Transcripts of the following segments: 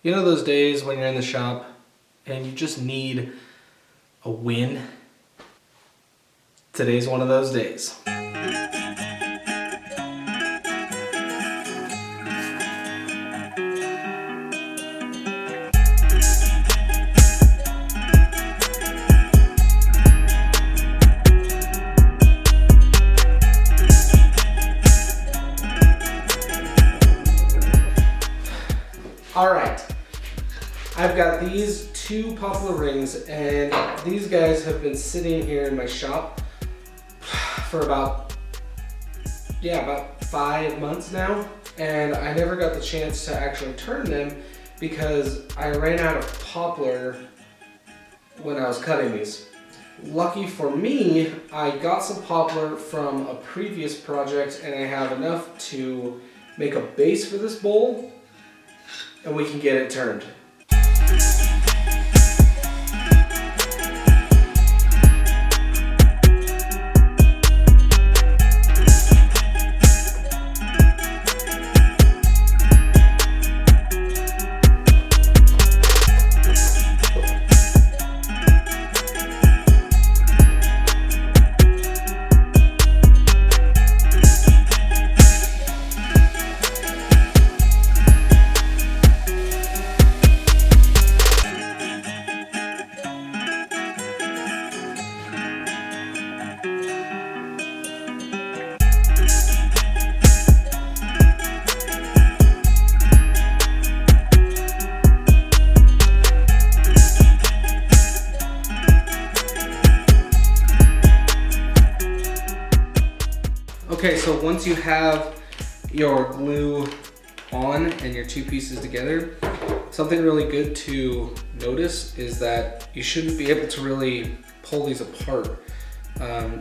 You know those days when you're in the shop and you just need a win? Today's one of those days. All right, I've got these two poplar rings, and these guys have been sitting here in my shop for about 5 months now, and I never got the chance to actually turn them because I ran out of poplar when I was cutting these. Lucky for me, I got some poplar from a previous project, and I have enough to make a base for this bowl, and we can get it turned. Okay, so once you have your glue on and your two pieces together, something really good to notice is that you shouldn't be able to really pull these apart.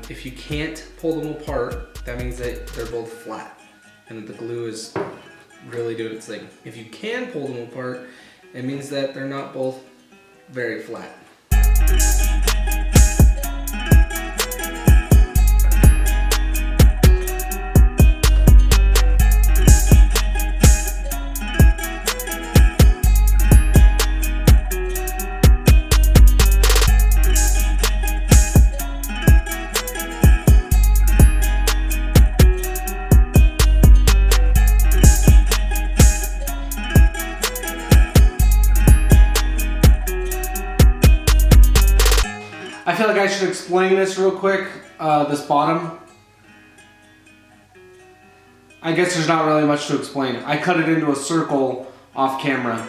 If you can't pull them apart, that means that they're both flat and that the glue is really doing its thing. If you can pull them apart, it means that they're not both very flat. I feel like I should explain this real quick, this bottom. I guess there's not really much to explain. I cut it into a circle off camera.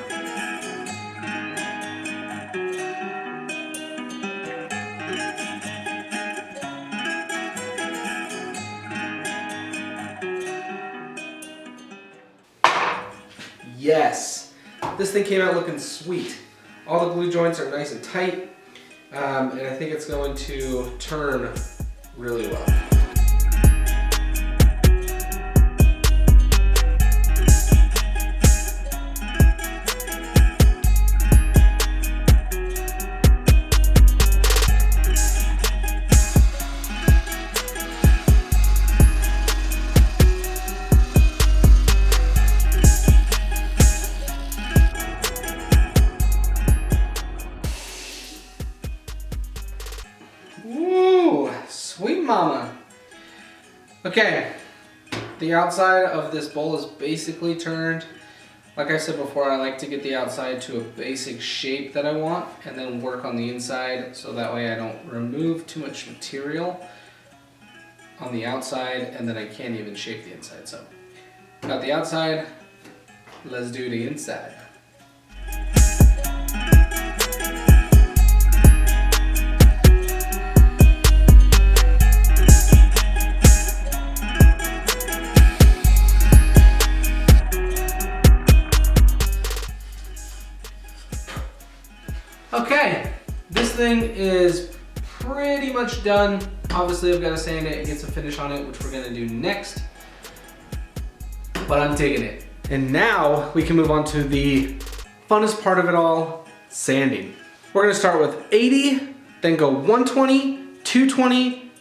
Yes, this thing came out looking sweet. All the glue joints are nice and tight. And I think it's going to turn really well. Sweet mama. Okay, the outside of this bowl is basically turned. Like I said before, I like to get the outside to a basic shape that I want and then work on the inside so that way I don't remove too much material on the outside and then I can't even shape the inside. So, got the outside, let's do the inside. Okay, this thing is pretty much done. Obviously, I've got to sand it and get some finish on it, which we're gonna do next. But I'm digging it. And now we can move on to the funnest part of it all, sanding. We're gonna start with 80, then go 120, 220,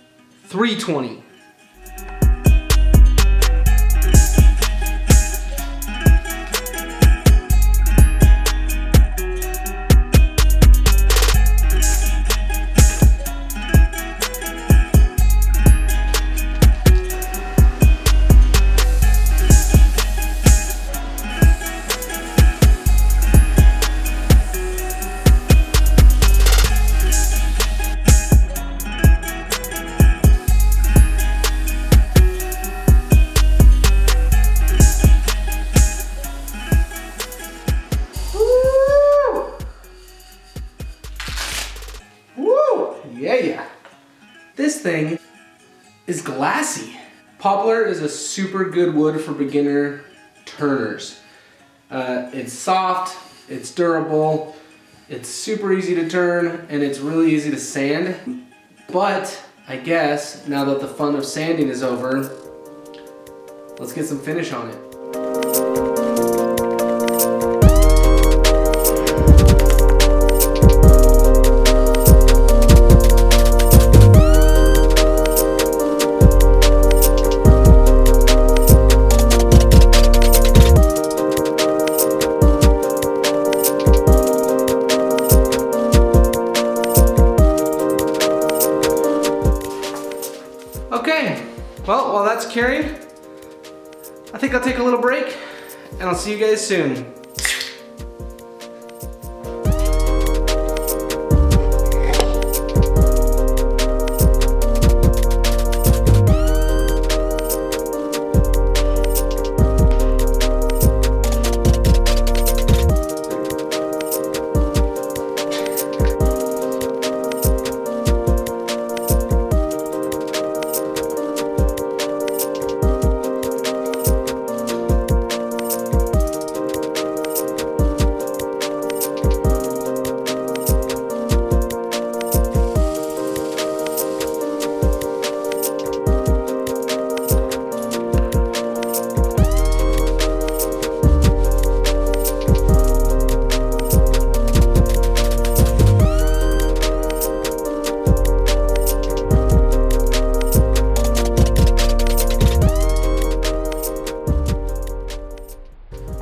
320. yeah. This thing is glassy. Poplar is a super good wood for beginner turners. It's soft, it's durable, it's super easy to turn, and it's really easy to sand. But I guess now that the fun of sanding is over, let's get some finish on it. Okay, well, while that's curing, I think I'll take a little break, and I'll see you guys soon.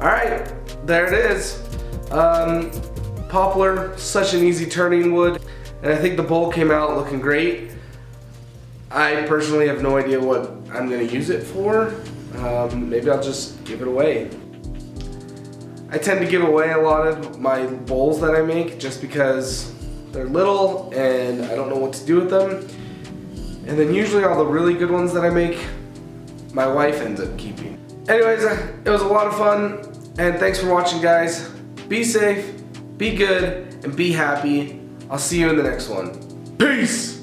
Alright, there it is. Poplar, such an easy turning wood, and I think the bowl came out looking great. I personally have no idea what I'm going to use it for. Maybe I'll just give it away. I tend to give away a lot of my bowls that I make just because they're little and I don't know what to do with them. And then usually all the really good ones that I make, my wife ends up keeping. Anyways, it was a lot of fun, and thanks for watching, guys. Be safe, be good, and be happy. I'll see you in the next one. Peace!